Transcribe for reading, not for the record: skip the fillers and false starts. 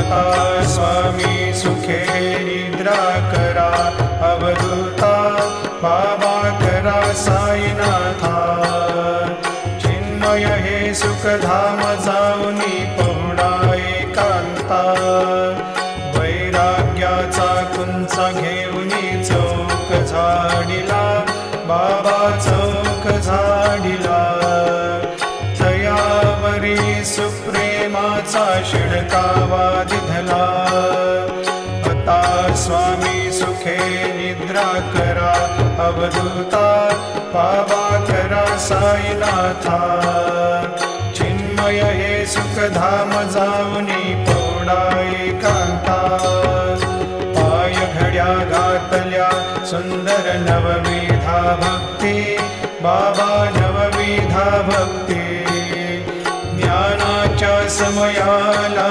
आता स्वामी सुखे निद्रा करा अवधूता बाबा करा साईनाथा चिन्मय हे सुखधाम जाऊनी पहुडा एकांता वैराग्याचा कुंचा घेऊनी चौक झाडिला बाबा चौक झाडिला तयावरी सुप्रेमाचा शिडकावा दिधला आता स्वामी सुखे निद्रा करा अवधूता बाबा करा साईनाथा चिन्मय हे सुखधाम जाऊनी पौडा एकांता पाय घड्या घातल्या सुंदर नवविधा भक्ती बाबा नवविधा भक्ती ज्ञानाच्या समयाला